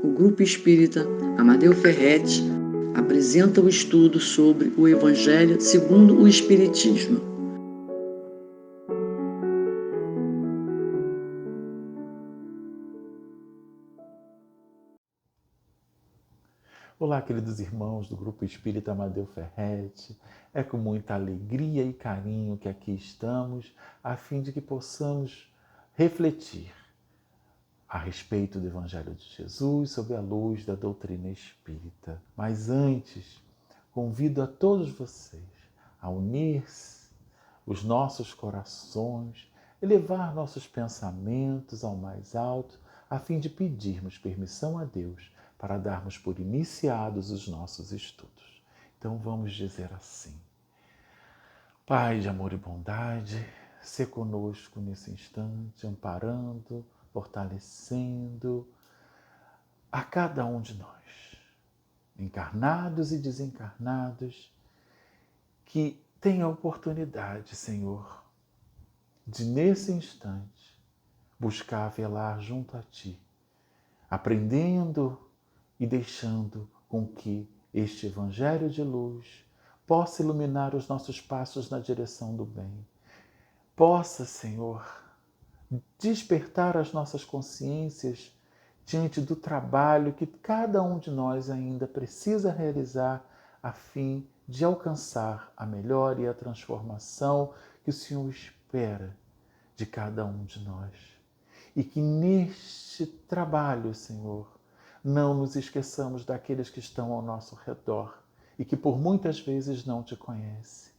o Grupo Espírita Amadeu Ferretti apresenta o estudo sobre o Evangelho segundo o Espiritismo. Olá, queridos irmãos do Grupo Espírita Amadeu Ferretti. É com muita alegria e carinho que aqui estamos, a fim de que possamos refletir a respeito do Evangelho de Jesus sob a luz da doutrina espírita. Mas antes, convido a todos vocês a unir-se os nossos corações, elevar nossos pensamentos ao mais alto, a fim de pedirmos permissão a Deus para darmos por iniciados os nossos estudos. Então vamos dizer assim: Pai de amor e bondade, sê conosco nesse instante, amparando, fortalecendo a cada um de nós, encarnados e desencarnados, que tenha a oportunidade, Senhor, de nesse instante buscar velar junto a Ti, aprendendo e deixando com que este Evangelho de luz possa iluminar os nossos passos na direção do bem. Possa, Senhor, despertar as nossas consciências diante do trabalho que cada um de nós ainda precisa realizar a fim de alcançar a melhora e a transformação que o Senhor espera de cada um de nós. E que neste trabalho, Senhor, não nos esqueçamos daqueles que estão ao nosso redor e que por muitas vezes não te conhecem,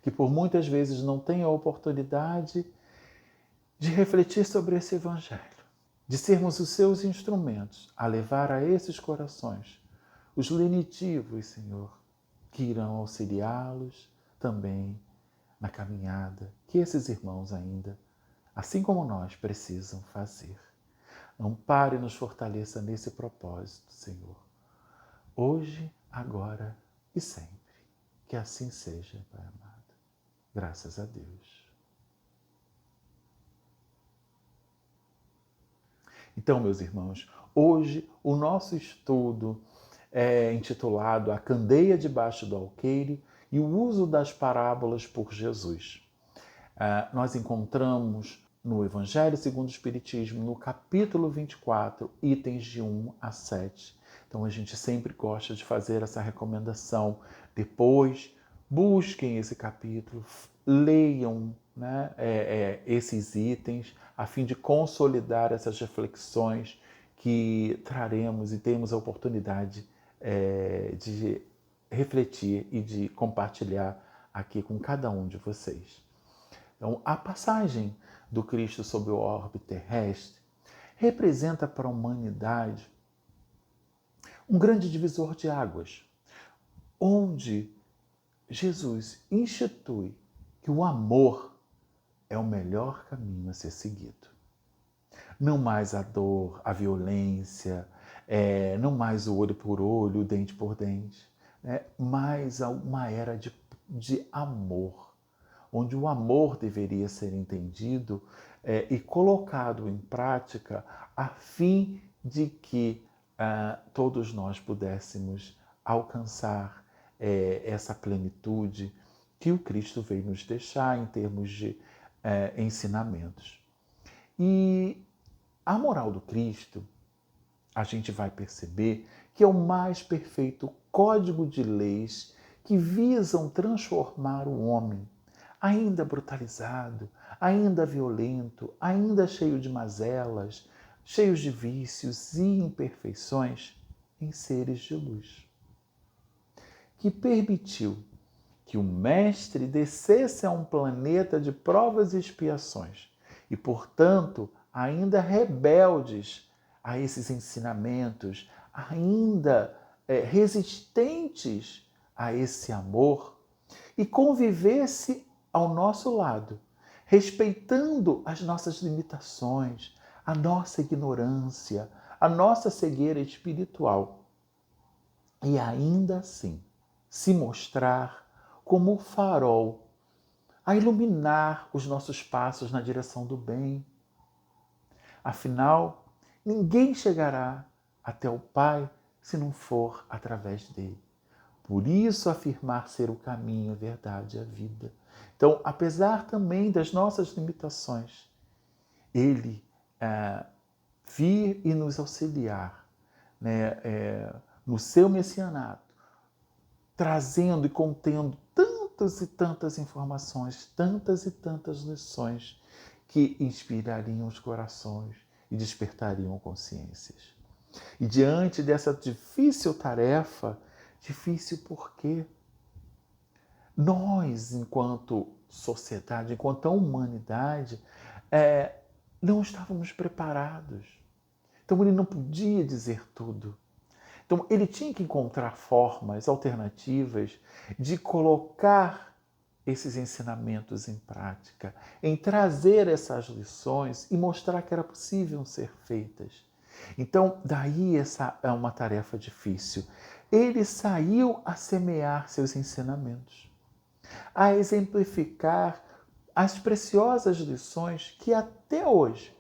que por muitas vezes não têm a oportunidade de refletir sobre esse Evangelho, de sermos os seus instrumentos a levar a esses corações os lenitivos, Senhor, que irão auxiliá-los também na caminhada que esses irmãos ainda, assim como nós, precisam fazer. Ampare e nos fortaleça nesse propósito, Senhor, hoje, agora e sempre. Que assim seja, Pai amado. Graças a Deus. Então, meus irmãos, hoje o nosso estudo é intitulado A Candeia Debaixo do Alqueire e o Uso das Parábolas por Jesus. Nós encontramos no Evangelho segundo o Espiritismo, no capítulo 24, itens de 1 a 7. Então a gente sempre gosta de fazer essa recomendação. Depois, busquem esse capítulo, leiam, né, esses itens, a fim de consolidar essas reflexões que traremos e temos a oportunidade de refletir e de compartilhar aqui com cada um de vocês. Então, a passagem do Cristo sobre o orbe terrestre representa para a humanidade um grande divisor de águas, onde Jesus institui que o amor é o melhor caminho a ser seguido. Não mais a dor, a violência, não mais o olho por olho, o dente por dente, mas uma era de amor, onde o amor deveria ser entendido e colocado em prática a fim de que todos nós pudéssemos alcançar essa plenitude que o Cristo veio nos deixar em termos de ensinamentos. E a moral do Cristo, a gente vai perceber que é o mais perfeito código de leis que visam transformar o homem, ainda brutalizado, ainda violento, ainda cheio de mazelas, cheios de vícios e imperfeições, em seres de luz. Que permitiu que o Mestre descesse a um planeta de provas e expiações e, portanto, ainda rebeldes a esses ensinamentos, ainda resistentes a esse amor, e convivesse ao nosso lado, respeitando as nossas limitações, a nossa ignorância, a nossa cegueira espiritual, e ainda assim se mostrar como o farol a iluminar os nossos passos na direção do bem. Afinal, ninguém chegará até o Pai se não for através dele. Por isso, afirmar ser o caminho, a verdade e a vida. Então, apesar também das nossas limitações, ele vir e nos auxiliar, né, no seu messianato, trazendo e contendo tantas e tantas informações, tantas e tantas lições que inspirariam os corações e despertariam consciências. E diante dessa difícil tarefa, difícil porque nós, enquanto sociedade, enquanto humanidade, não estávamos preparados. Então ele não podia dizer tudo. Então ele tinha que encontrar formas alternativas de colocar esses ensinamentos em prática, em trazer essas lições e mostrar que era possível ser feitas. Então, daí essa é uma tarefa difícil. Ele saiu a semear seus ensinamentos, a exemplificar as preciosas lições que até hoje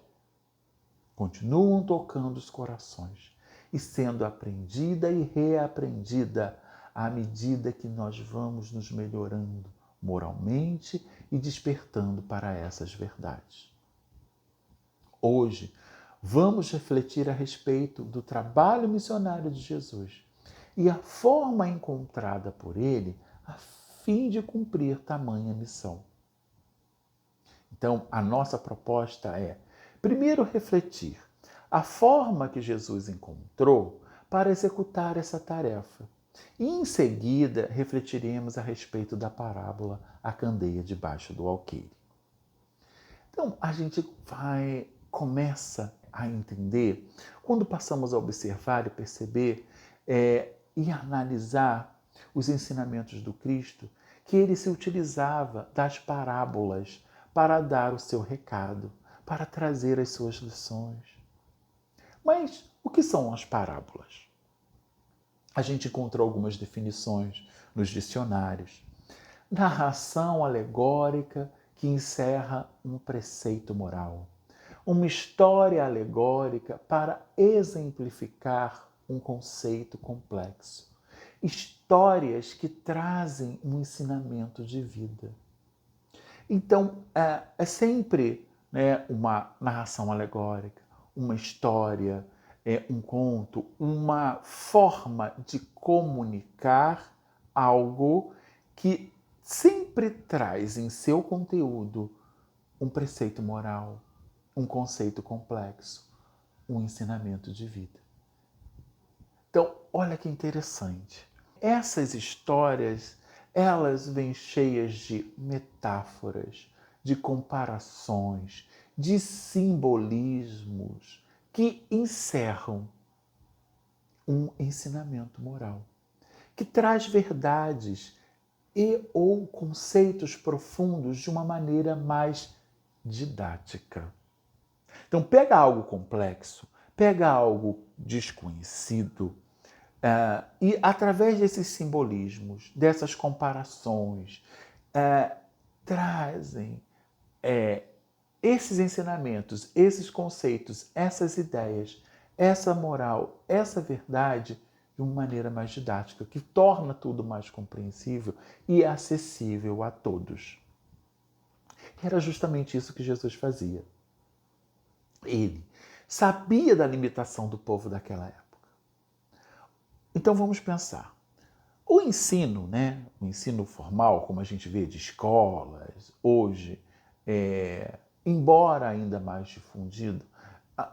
continuam tocando os corações e sendo aprendida e reaprendida à medida que nós vamos nos melhorando moralmente e despertando para essas verdades. Hoje, vamos refletir a respeito do trabalho missionário de Jesus e a forma encontrada por ele a fim de cumprir tamanha missão. Então, a nossa proposta é, primeiro, refletir a forma que Jesus encontrou para executar essa tarefa. E, em seguida, refletiremos a respeito da parábola A Candeia Debaixo do Alqueire. Então, a gente começa a entender, quando passamos a observar e perceber e analisar os ensinamentos do Cristo, que ele se utilizava das parábolas para dar o seu recado, para trazer as suas lições. Mas o que são as parábolas? A gente encontrou algumas definições nos dicionários. Narração alegórica que encerra um preceito moral. Uma história alegórica para exemplificar um conceito complexo. Histórias que trazem um ensinamento de vida. Então, é sempre, né, uma narração alegórica, uma história, um conto, uma forma de comunicar algo que sempre traz em seu conteúdo um preceito moral, um conceito complexo, um ensinamento de vida. Então, olha que interessante. Essas histórias, elas vêm cheias de metáforas, de comparações, de simbolismos que encerram um ensinamento moral, que traz verdades e ou conceitos profundos de uma maneira mais didática. Então, pega algo complexo, pega algo desconhecido, e através desses simbolismos, dessas comparações, trazem esses ensinamentos, esses conceitos, essas ideias, essa moral, essa verdade de uma maneira mais didática, que torna tudo mais compreensível e acessível a todos. E era justamente isso que Jesus fazia. Ele sabia da limitação do povo daquela época. Então vamos pensar. O ensino, né, o ensino formal, como a gente vê de escolas, hoje, embora ainda mais difundido,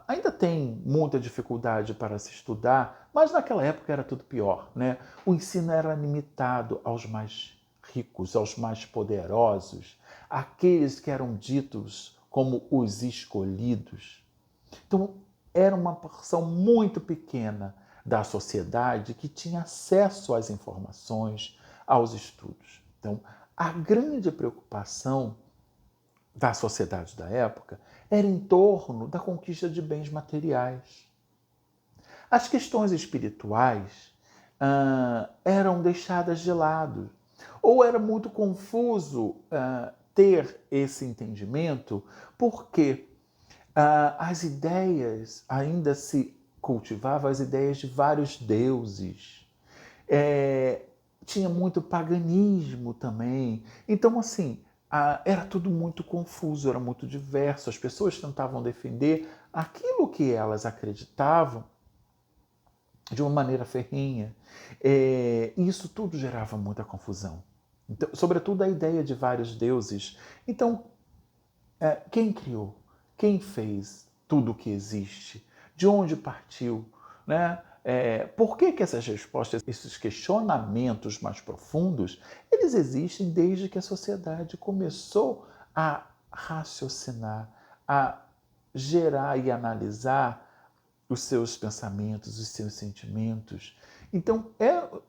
ainda tem muita dificuldade para se estudar, mas naquela época era tudo pior, né? O ensino era limitado aos mais ricos, aos mais poderosos, aqueles que eram ditos como os escolhidos. Então, era uma porção muito pequena da sociedade que tinha acesso às informações, aos estudos. Então, a grande preocupação da sociedade da época era em torno da conquista de bens materiais. As questões espirituais eram deixadas de lado, ou era muito confuso ter esse entendimento, porque as ideias ainda se cultivava as ideias de vários deuses. Tinha muito paganismo também. Então, assim, era tudo muito confuso, era muito diverso. As pessoas tentavam defender aquilo que elas acreditavam de uma maneira ferrenha. E isso tudo gerava muita confusão. Então, sobretudo a ideia de vários deuses. Então, quem criou? Quem fez tudo o que existe? De onde partiu? Né? Por que essas respostas, esses questionamentos mais profundos, eles existem desde que a sociedade começou a raciocinar, a gerar e analisar os seus pensamentos, os seus sentimentos. Então,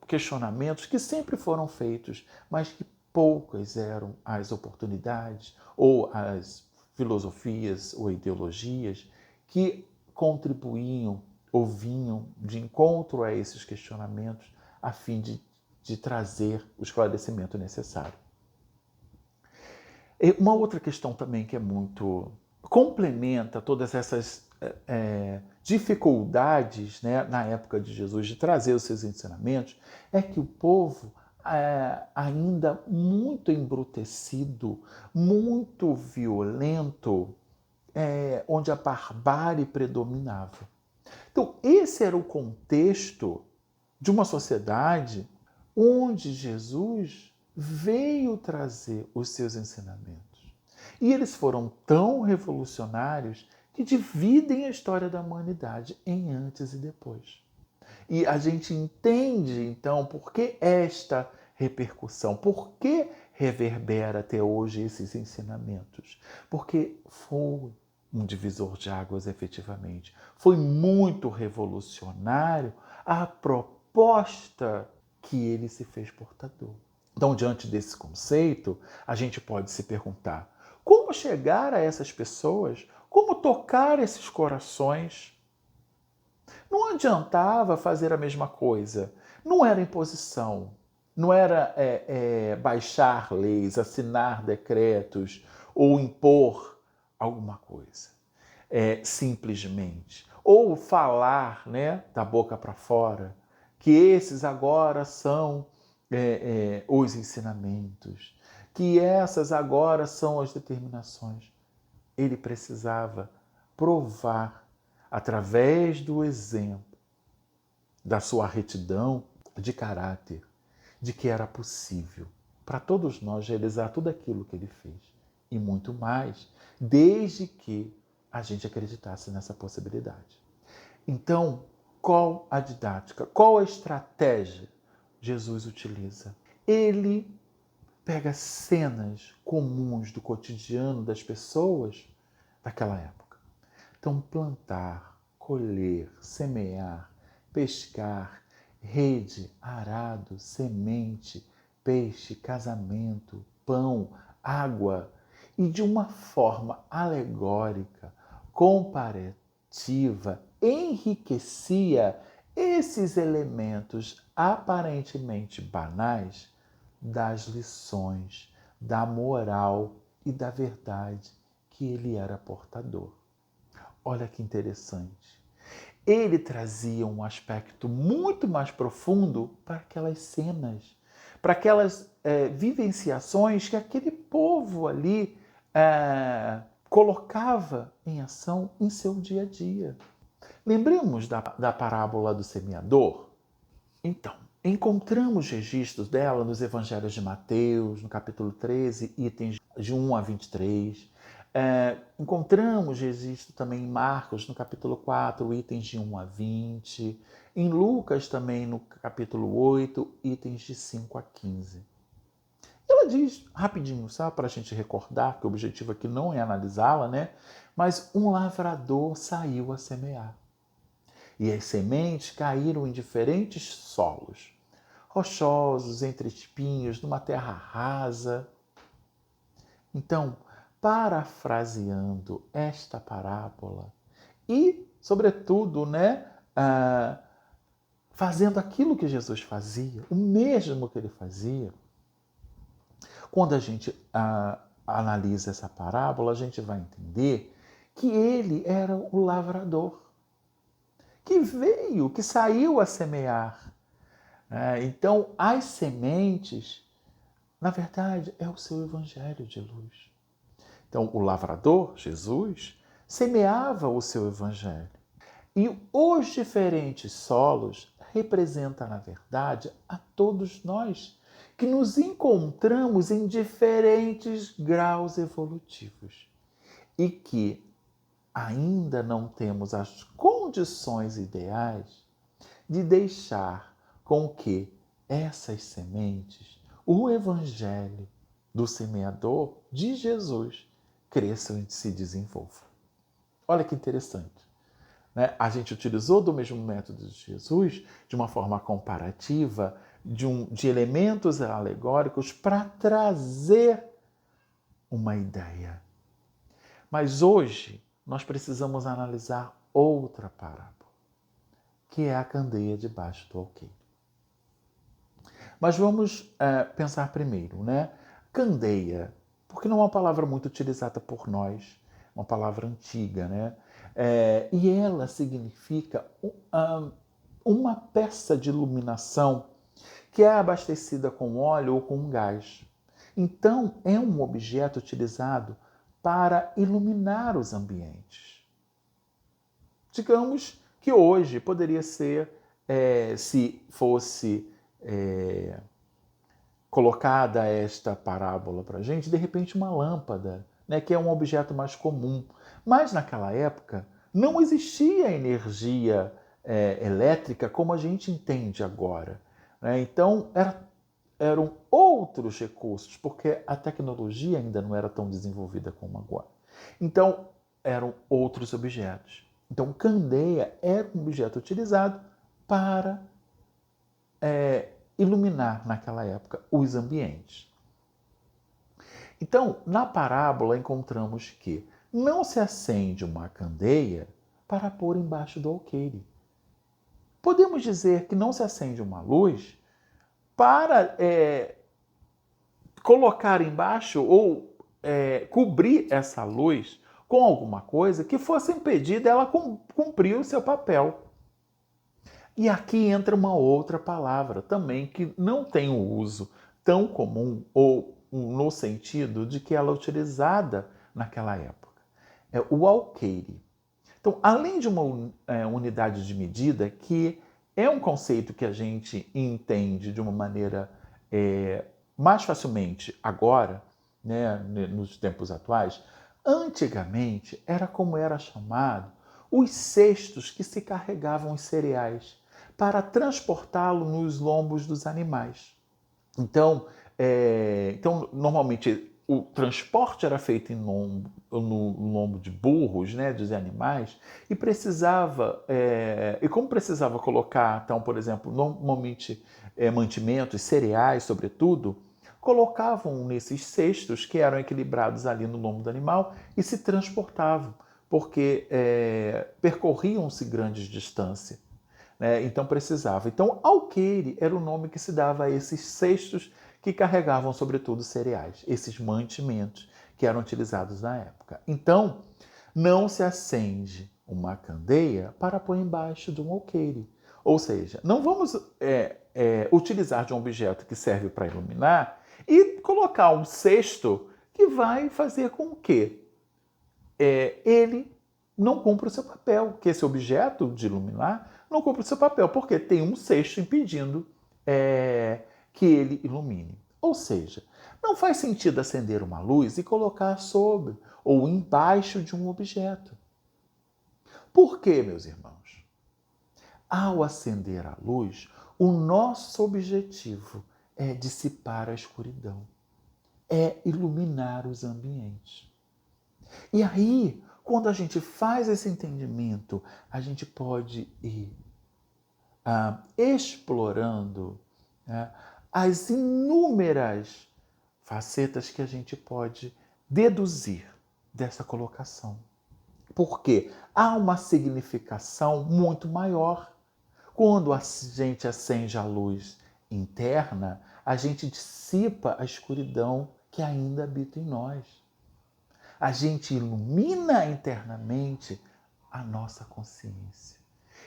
questionamentos que sempre foram feitos, mas que poucas eram as oportunidades ou as filosofias ou ideologias que contribuíam ou vinham de encontro a esses questionamentos a fim de trazer o esclarecimento necessário. E uma outra questão também que é muito complementa todas essas dificuldades, né, na época de Jesus de trazer os seus ensinamentos é que o povo ainda muito embrutecido, muito violento, onde a barbárie predominava. Então, esse era o contexto de uma sociedade onde Jesus veio trazer os seus ensinamentos. E eles foram tão revolucionários que dividem a história da humanidade em antes e depois. E a gente entende, então, por que esta repercussão, por que reverbera até hoje esses ensinamentos. Porque foi um divisor de águas, efetivamente. Foi muito revolucionário a proposta que ele se fez portador. Então, diante desse conceito, a gente pode se perguntar: como chegar a essas pessoas? Como tocar esses corações? Não adiantava fazer a mesma coisa. Não era imposição. Não era baixar leis, assinar decretos ou impor alguma coisa. Simplesmente. Ou falar, né, da boca para fora que esses agora são os ensinamentos, que essas agora são as determinações. Ele precisava provar, através do exemplo, da sua retidão de caráter, de que era possível para todos nós realizar tudo aquilo que ele fez e muito mais, desde que a gente acreditasse nessa possibilidade. Então, qual a didática? Qual a estratégia Jesus utiliza? Ele pega cenas comuns do cotidiano das pessoas daquela época. Então, plantar, colher, semear, pescar, rede, arado, semente, peixe, casamento, pão, água, e de uma forma alegórica, comparativa, enriquecia esses elementos aparentemente banais das lições, da moral e da verdade que ele era portador. Olha que interessante. Ele trazia um aspecto muito mais profundo para aquelas cenas, para aquelas vivenciações que aquele povo ali colocava em ação em seu dia a dia. Lembremos da parábola do semeador? Então, encontramos registros dela nos evangelhos de Mateus, no capítulo 13, itens de 1 a 23. Encontramos registro também em Marcos, no capítulo 4, itens de 1 a 20. Em Lucas também, no capítulo 8, itens de 5 a 15. Ela diz, rapidinho, sabe, para a gente recordar, que o objetivo aqui não é analisá-la, né? Mas um lavrador saiu a semear. E as sementes caíram em diferentes solos, rochosos, entre espinhos, numa terra rasa. Então, parafraseando esta parábola e, sobretudo, né, fazendo aquilo que Jesus fazia, o mesmo que ele fazia, quando a gente analisa essa parábola, a gente vai entender que ele era o lavrador. que veio, que saiu a semear. Então, as sementes, na verdade, é o seu evangelho de luz. Então, o lavrador, Jesus, semeava o seu evangelho. E os diferentes solos representam, na verdade, a todos nós, que nos encontramos em diferentes graus evolutivos e que ainda não temos as condições ideais de deixar com que essas sementes, o evangelho do semeador de Jesus, cresçam e se desenvolvam. Olha que interessante. A gente utilizou do mesmo método de Jesus, de uma forma comparativa, de elementos alegóricos para trazer uma ideia. Mas hoje nós precisamos analisar outra parábola, que é a candeia debaixo do alqueire. Mas vamos pensar primeiro, Candeia, porque não é uma palavra muito utilizada por nós, uma palavra antiga, e ela significa uma peça de iluminação que é abastecida com óleo ou com gás. Então, é um objeto utilizado para iluminar os ambientes. Digamos que hoje poderia ser, se fosse colocada esta parábola para a gente, de repente uma lâmpada, que é um objeto mais comum. Mas naquela época não existia energia elétrica como a gente entende agora. Então eram outros recursos, porque a tecnologia ainda não era tão desenvolvida como agora. Então eram outros objetos. Então candeia era um objeto utilizado para iluminar naquela época os ambientes. Então, na parábola encontramos que não se acende uma candeia para pôr embaixo do alqueire. Podemos dizer que não se acende uma luz para colocar embaixo ou cobrir essa luz com alguma coisa que fosse impedir dela cumprir o seu papel. E aqui entra uma outra palavra também que não tem um uso tão comum ou no sentido de que ela é utilizada naquela época. É o alqueire. Então, além de uma unidade de medida, que é um conceito que a gente entende de uma maneira mais facilmente agora, nos tempos atuais, antigamente era como era chamado os cestos que se carregavam os cereais para transportá-lo nos lombos dos animais. Então, normalmente o transporte era feito no lombo de burros, dos animais, e como precisava colocar, então, por exemplo, normalmente mantimentos, cereais, sobretudo, colocavam nesses cestos que eram equilibrados ali no lombo do animal e se transportavam, porque percorriam-se grandes distâncias. Então precisava. Então, alqueire era o nome que se dava a esses cestos que carregavam, sobretudo, cereais, esses mantimentos que eram utilizados na época. Então, não se acende uma candeia para pôr embaixo de um alqueire. Ou seja, não vamos utilizar de um objeto que serve para iluminar e colocar um cesto que vai fazer com que ele não cumpra o seu papel, que esse objeto de iluminar não cumpre o seu papel, porque tem um cesto impedindo que ele ilumine. Ou seja, não faz sentido acender uma luz e colocar sobre ou embaixo de um objeto. Por quê, meus irmãos? Ao acender a luz, o nosso objetivo é dissipar a escuridão, é iluminar os ambientes. E aí, quando a gente faz esse entendimento, a gente pode ir explorando as inúmeras facetas que a gente pode deduzir dessa colocação. Porque há uma significação muito maior. Quando a gente acende a luz interna, a gente dissipa a escuridão que ainda habita em nós. A gente ilumina internamente a nossa consciência.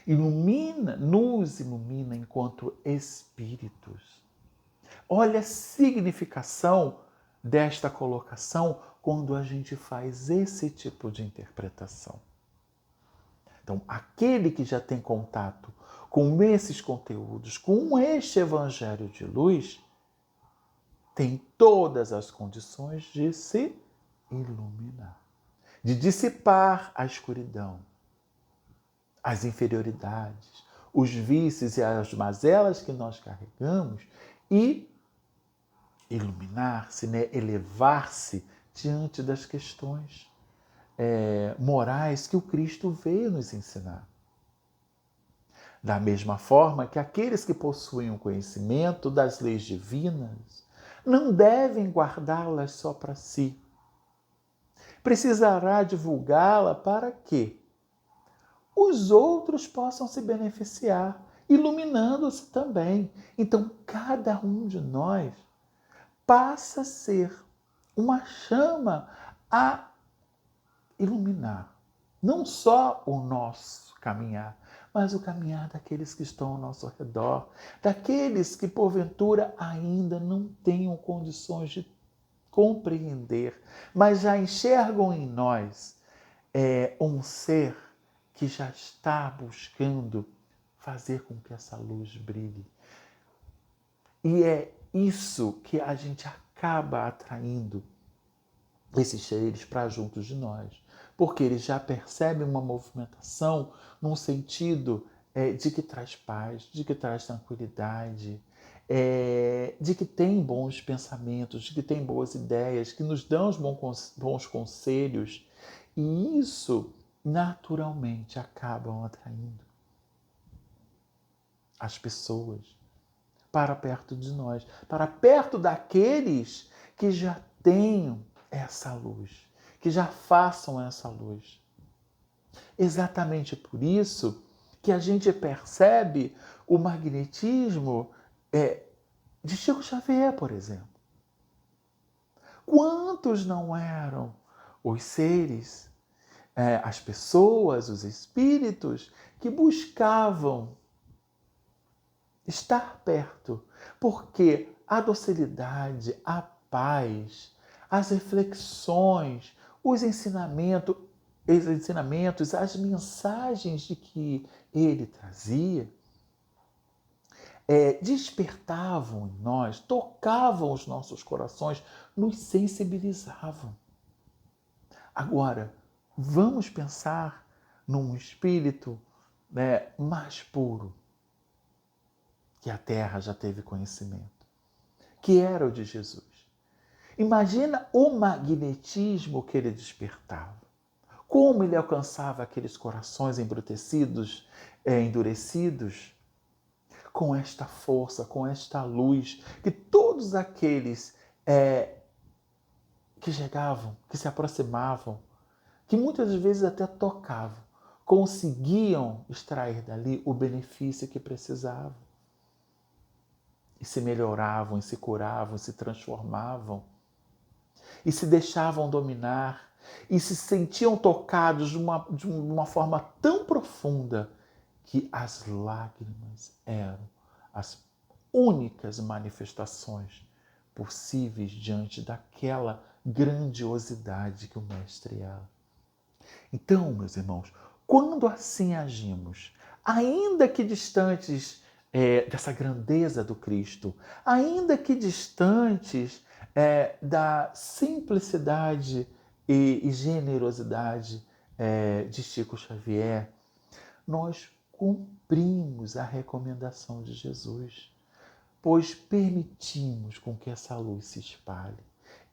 nos ilumina enquanto espíritos. Olha a significação desta colocação quando a gente faz esse tipo de interpretação. Então, aquele que já tem contato com esses conteúdos, com este evangelho de luz, tem todas as condições de se iluminar, de dissipar a escuridão, as inferioridades, os vícios e as mazelas que nós carregamos e iluminar-se, né? Elevar-se diante das questões morais que o Cristo veio nos ensinar. Da mesma forma que aqueles que possuem o conhecimento das leis divinas não devem guardá-las só para si. Precisará divulgá-la para que os outros possam se beneficiar, iluminando-se também. Então, cada um de nós passa a ser uma chama a iluminar não só o nosso caminhar, mas o caminhar daqueles que estão ao nosso redor, daqueles que porventura ainda não tenham condições de compreender, mas já enxergam em nós um ser que já está buscando fazer com que essa luz brilhe. E é isso que a gente acaba atraindo esses seres para juntos de nós, porque eles já percebem uma movimentação num sentido de que traz paz, de que traz tranquilidade, de que tem bons pensamentos, de que tem boas ideias, que nos dão os bons conselhos, e isso naturalmente acabam atraindo as pessoas para perto de nós, para perto daqueles que já tenham essa luz, que já façam essa luz. Exatamente por isso que a gente percebe o magnetismo de Chico Xavier, por exemplo. Quantos não eram os seres, as pessoas, os espíritos que buscavam estar perto, porque a docilidade, a paz, as reflexões, os ensinamentos, as mensagens de que ele trazia, despertavam em nós, tocavam os nossos corações, nos sensibilizavam. Agora, vamos pensar num espírito mais puro, que a Terra já teve conhecimento, que era o de Jesus. Imagina o magnetismo que ele despertava. Como ele alcançava aqueles corações embrutecidos, endurecidos, com esta força, com esta luz, que todos aqueles que chegavam, que se aproximavam, que muitas vezes até tocavam, conseguiam extrair dali o benefício que precisavam. E se melhoravam, e se curavam, e se transformavam, e se deixavam dominar, e se sentiam tocados de uma forma tão profunda que as lágrimas eram as únicas manifestações possíveis diante daquela grandiosidade que o Mestre era. Então, meus irmãos, quando assim agimos, ainda que distantes dessa grandeza do Cristo, ainda que distantes da simplicidade e generosidade de Chico Xavier, nós cumprimos a recomendação de Jesus, pois permitimos com que essa luz se espalhe.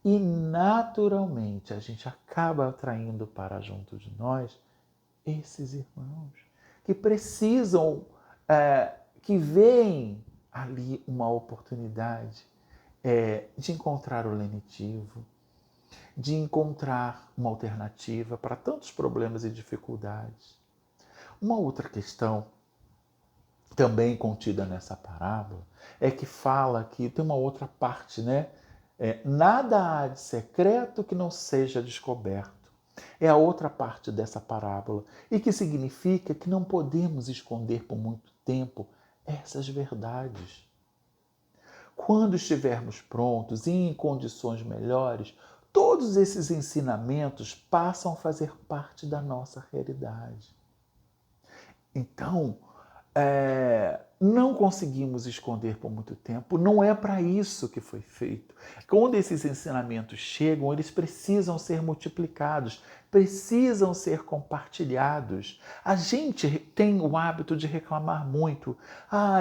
E naturalmente a gente acaba atraindo para junto de nós esses irmãos que precisam, que veem ali uma oportunidade de encontrar o lenitivo, de encontrar uma alternativa para tantos problemas e dificuldades. Uma outra questão também contida nessa parábola é que fala que tem uma outra parte, né? Nada há de secreto que não seja descoberto, É a outra parte dessa parábola, e que significa que não podemos esconder por muito tempo essas verdades. Quando estivermos prontos e em condições melhores, todos esses ensinamentos passam a fazer parte da nossa realidade. Então, não conseguimos esconder por muito tempo. Não é para isso que foi feito. Quando esses ensinamentos chegam, eles precisam ser multiplicados, precisam ser compartilhados. A gente tem o hábito de reclamar muito.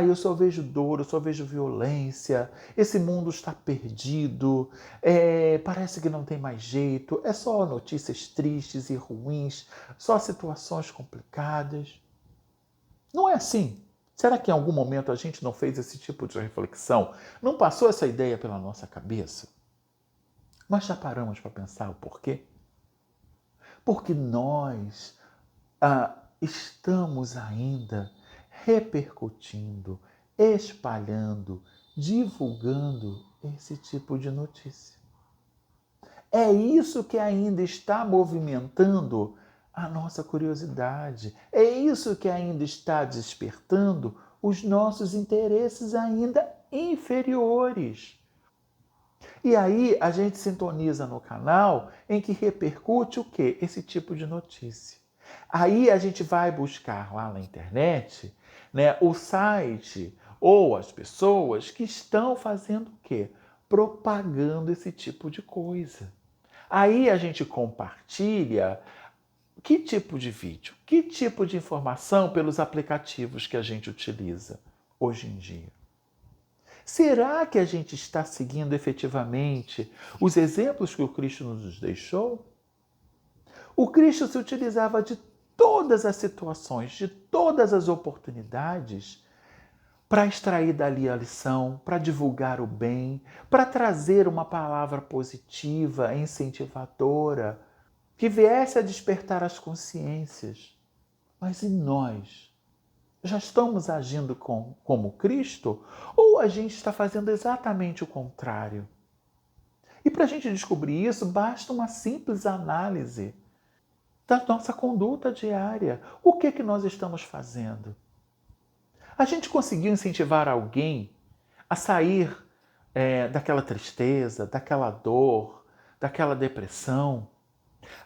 Eu só vejo dor, eu só vejo violência, esse mundo está perdido, parece que não tem mais jeito, é só notícias tristes e ruins, só situações complicadas. Não é assim. Será que em algum momento a gente não fez esse tipo de reflexão? Não passou essa ideia pela nossa cabeça? Mas já paramos para pensar o porquê? Porque nós estamos ainda repercutindo, espalhando, divulgando esse tipo de notícia. É isso que ainda está movimentando a nossa curiosidade. É isso que ainda está despertando os nossos interesses ainda inferiores. E aí a gente sintoniza no canal em que repercute o quê? Esse tipo de notícia. Aí a gente vai buscar lá na internet, né, o site ou as pessoas que estão fazendo o quê? Propagando esse tipo de coisa. Aí a gente compartilha que tipo de vídeo, que tipo de informação pelos aplicativos que a gente utiliza hoje em dia. Será que a gente está seguindo efetivamente os exemplos que o Cristo nos deixou? O Cristo se utilizava de todas as situações, de todas as oportunidades para extrair dali a lição, para divulgar o bem, para trazer uma palavra positiva, incentivadora, que viesse a despertar as consciências. Mas e nós? Já estamos agindo como Cristo? Ou a gente está fazendo exatamente o contrário? E para a gente descobrir isso, basta uma simples análise da nossa conduta diária. O que nós estamos fazendo? A gente conseguiu incentivar alguém a sair daquela tristeza, daquela dor, daquela depressão?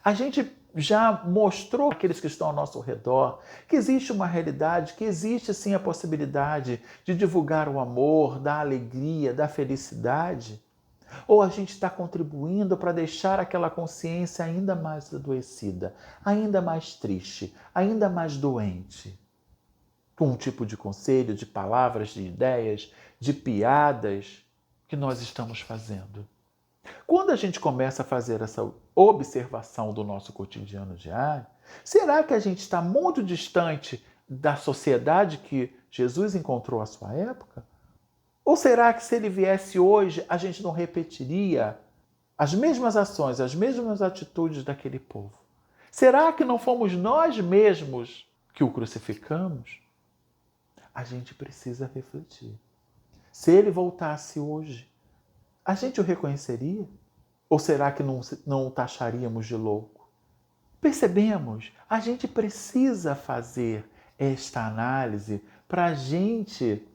A gente já mostrou àqueles que estão ao nosso redor que existe uma realidade, que existe sim a possibilidade de divulgar o amor, da alegria, da felicidade? Ou a gente está contribuindo para deixar aquela consciência ainda mais adoecida, ainda mais triste, ainda mais doente? Com um tipo de conselho, de palavras, de ideias, de piadas que nós estamos fazendo. Quando a gente começa a fazer essa observação do nosso cotidiano diário, será que a gente está muito distante da sociedade que Jesus encontrou à sua época? Ou será que se ele viesse hoje, a gente não repetiria as mesmas ações, as mesmas atitudes daquele povo? Será que não fomos nós mesmos que o crucificamos? A gente precisa refletir. Se ele voltasse hoje, a gente o reconheceria? Ou será que não o taxaríamos de louco? Percebemos? A gente precisa fazer esta análise para a gente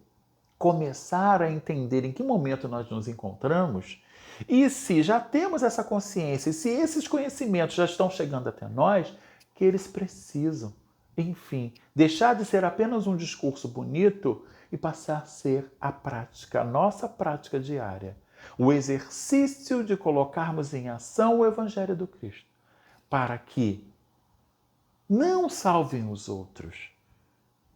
começar a entender em que momento nós nos encontramos e se já temos essa consciência, e se esses conhecimentos já estão chegando até nós, que eles precisam, enfim, deixar de ser apenas um discurso bonito e passar a ser a prática, a nossa prática diária. O exercício de colocarmos em ação o Evangelho do Cristo, para que não salvem os outros,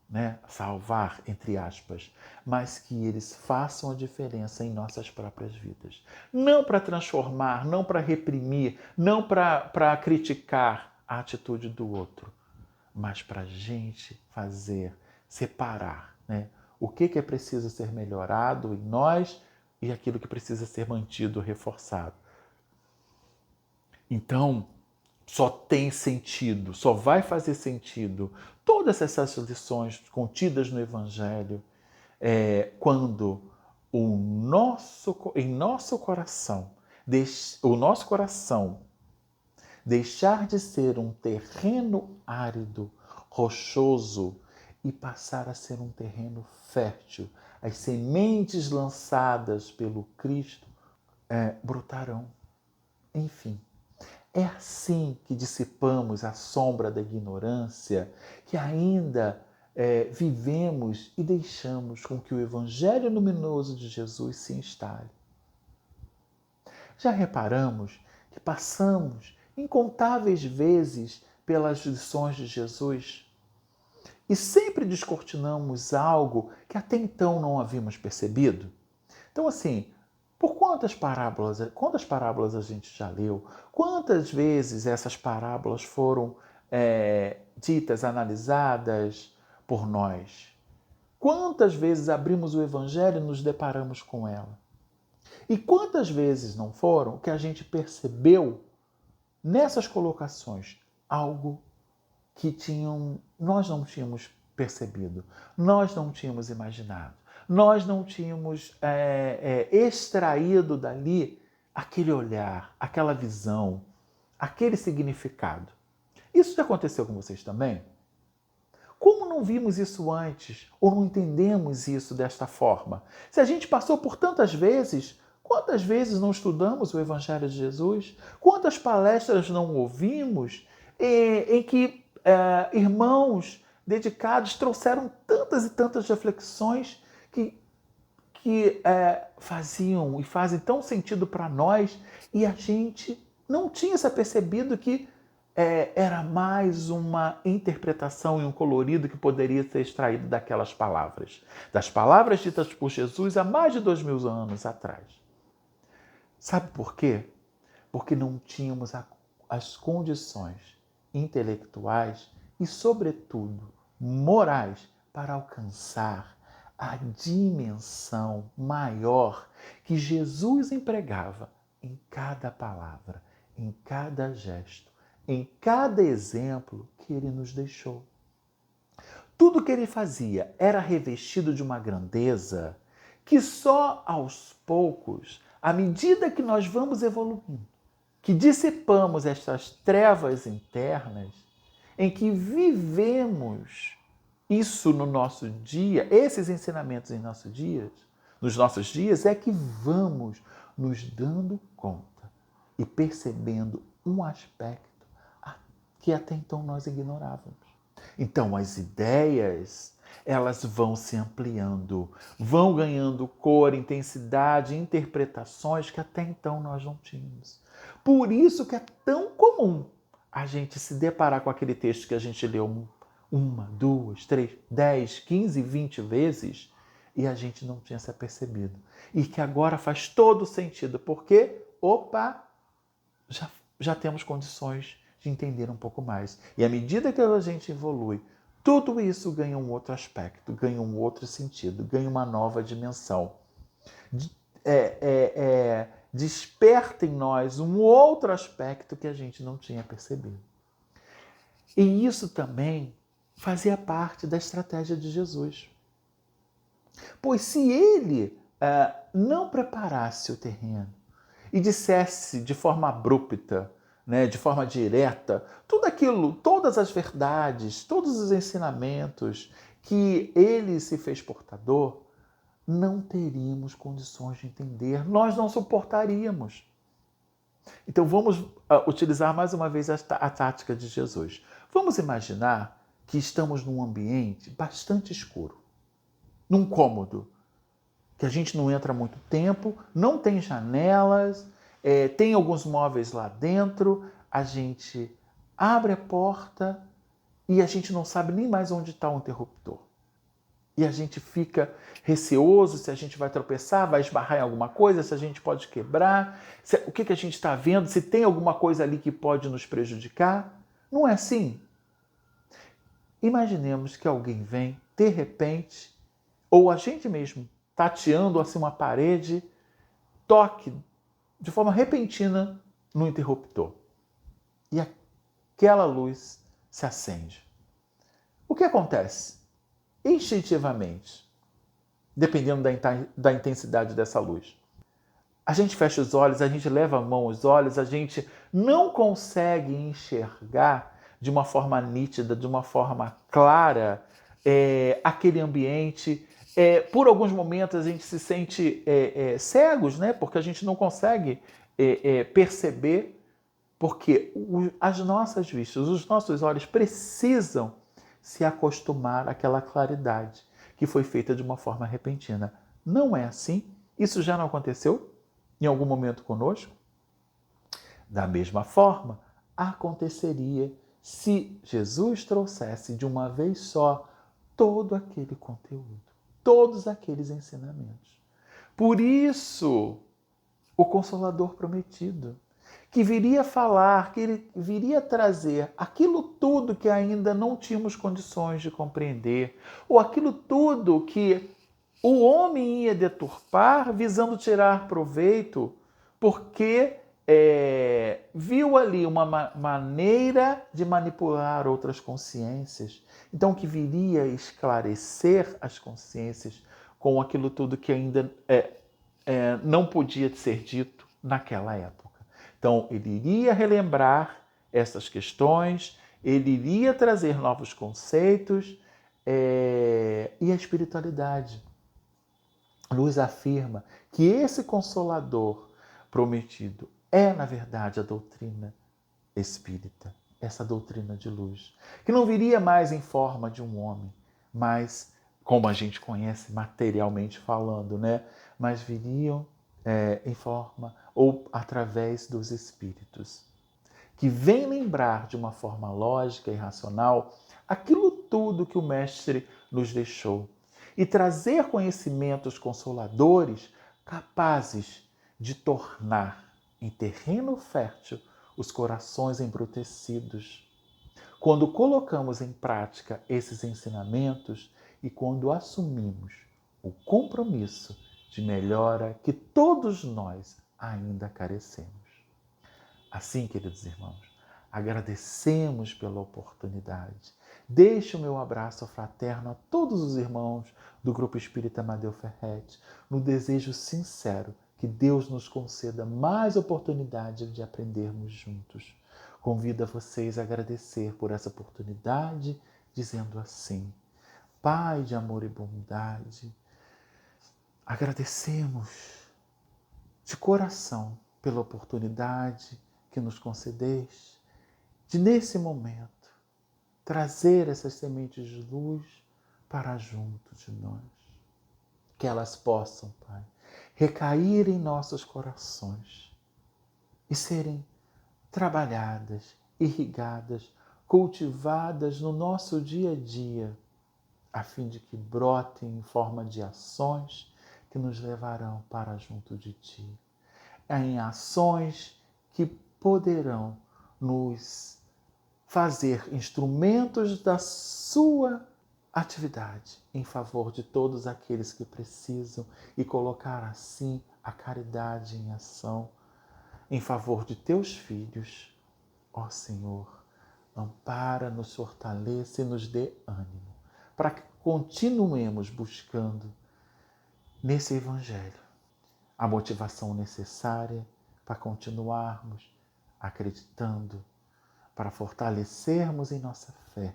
né? Salvar, entre aspas, mas que eles façam a diferença em nossas próprias vidas. Não para transformar, não para reprimir, não para criticar a atitude do outro, mas para a gente fazer, separar, né? O que é preciso ser melhorado em nós e aquilo que precisa ser mantido, reforçado. Então, só tem sentido, só vai fazer sentido todas essas lições contidas no Evangelho quando em nosso coração, o nosso coração Deixar de ser um terreno árido, rochoso, e passar a ser um terreno fértil. As sementes lançadas pelo Cristo brotarão. Enfim, é assim que dissipamos a sombra da ignorância, que ainda vivemos e deixamos com que o Evangelho luminoso de Jesus se instale. Já reparamos que passamos incontáveis vezes pelas lições de Jesus e sempre descortinamos algo que até então não havíamos percebido? Então, assim, por quantas parábolas a gente já leu? Quantas vezes essas parábolas foram ditas, analisadas por nós? Quantas vezes abrimos o Evangelho e nos deparamos com ela? E quantas vezes não foram que a gente percebeu nessas colocações algo que nós não tínhamos percebido, nós não tínhamos imaginado, nós não tínhamos extraído dali aquele olhar, aquela visão, aquele significado. Isso já aconteceu com vocês também? Como não vimos isso antes ou não entendemos isso desta forma? Se a gente passou por tantas vezes, quantas vezes não estudamos o Evangelho de Jesus? Quantas palestras não ouvimos em que irmãos dedicados trouxeram tantas e tantas reflexões que faziam e fazem tão sentido para nós e a gente não tinha se percebido que era mais uma interpretação e um colorido que poderia ser extraído daquelas palavras. Das palavras ditas por Jesus há mais de 2000 anos atrás. Sabe por quê? Porque não tínhamos as condições intelectuais e, sobretudo, morais para alcançar a dimensão maior que Jesus empregava em cada palavra, em cada gesto, em cada exemplo que ele nos deixou. Tudo que ele fazia era revestido de uma grandeza que só aos poucos, à medida que nós vamos evoluindo, que dissipamos estas trevas internas, em que vivemos isso no nosso dia, esses ensinamentos nos nossos dias, é que vamos nos dando conta e percebendo um aspecto que até então nós ignorávamos. Então as ideias, elas vão se ampliando, vão ganhando cor, intensidade, interpretações que até então nós não tínhamos. Por isso que é tão comum a gente se deparar com aquele texto que a gente leu 1, 2, 3, 10, 15, 20 vezes e a gente não tinha se apercebido. E que agora faz todo sentido, porque, já temos condições de entender um pouco mais. E à medida que a gente evolui, tudo isso ganha um outro aspecto, ganha um outro sentido, ganha uma nova dimensão. Desperta em nós um outro aspecto que a gente não tinha percebido. E isso também fazia parte da estratégia de Jesus. Pois se ele não preparasse o terreno e dissesse de forma abrupta, de forma direta, tudo aquilo, todas as verdades, todos os ensinamentos que ele se fez portador, não teríamos condições de entender, nós não suportaríamos. Então vamos utilizar mais uma vez a tática de Jesus. Vamos imaginar que estamos num ambiente bastante escuro, num cômodo, que a gente não entra há muito tempo, não tem janelas, tem alguns móveis lá dentro, a gente abre a porta e a gente não sabe nem mais onde está o interruptor. E a gente fica receoso se a gente vai tropeçar, vai esbarrar em alguma coisa, se a gente pode quebrar, o que a gente está vendo, se tem alguma coisa ali que pode nos prejudicar. Não é assim? Imaginemos que alguém vem, de repente, ou a gente mesmo, tateando assim uma parede, toque de forma repentina no interruptor. E aquela luz se acende. O que acontece? Instintivamente, dependendo da intensidade dessa luz, A gente fecha os olhos, a gente leva a mão aos olhos, a gente não consegue enxergar de uma forma nítida, de uma forma clara, aquele ambiente. Por alguns momentos a gente se sente cegos, né? Porque a gente não consegue perceber, porque as nossas vistas, os nossos olhos precisam se acostumar àquela claridade que foi feita de uma forma repentina. Não é assim? Isso já não aconteceu em algum momento conosco? Da mesma forma, aconteceria se Jesus trouxesse de uma vez só todo aquele conteúdo, todos aqueles ensinamentos. Por isso, o Consolador prometido, que viria falar, que ele viria trazer aquilo tudo que ainda não tínhamos condições de compreender, ou aquilo tudo que o homem ia deturpar visando tirar proveito, porque viu ali uma maneira de manipular outras consciências. Então, que viria esclarecer as consciências com aquilo tudo que ainda não podia ser dito naquela época. Então, ele iria relembrar essas questões, ele iria trazer novos conceitos e a espiritualidade nos afirma que esse Consolador prometido é, na verdade, a doutrina espírita, essa doutrina de luz, que não viria mais em forma de um homem, mas, como a gente conhece materialmente falando, né? Mas viriam em forma ou através dos espíritos, que vem lembrar de uma forma lógica e racional aquilo tudo que o Mestre nos deixou e trazer conhecimentos consoladores capazes de tornar em terreno fértil os corações embrutecidos. Quando colocamos em prática esses ensinamentos e quando assumimos o compromisso de melhora que todos nós ainda carecemos. Assim, queridos irmãos, agradecemos pela oportunidade. Deixo o meu abraço fraterno a todos os irmãos do Grupo Espírita Amadeu Ferretti, no desejo sincero que Deus nos conceda mais oportunidade de aprendermos juntos. Convido a vocês a agradecer por essa oportunidade, dizendo assim: Pai de amor e bondade, agradecemos de coração pela oportunidade que nos concedeste de, nesse momento, trazer essas sementes de luz para junto de nós. Que elas possam, Pai, recair em nossos corações e serem trabalhadas, irrigadas, cultivadas no nosso dia a dia, a fim de que brotem em forma de ações que nos levarão para junto de Ti. Em ações que poderão nos fazer instrumentos da Sua atividade em favor de todos aqueles que precisam e colocar assim a caridade em ação em favor de Teus filhos. Ó Senhor, ampara, nos fortaleça e nos dê ânimo para que continuemos buscando nesse Evangelho a motivação necessária para continuarmos acreditando, para fortalecermos em nossa fé,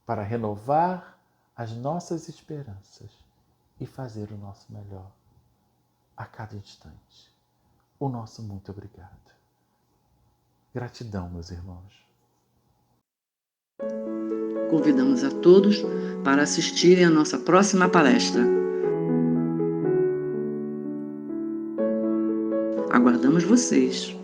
para renovar as nossas esperanças e fazer o nosso melhor a cada instante. O nosso muito obrigado. Gratidão, meus irmãos. Convidamos a todos para assistirem à nossa próxima palestra. Aguardamos vocês!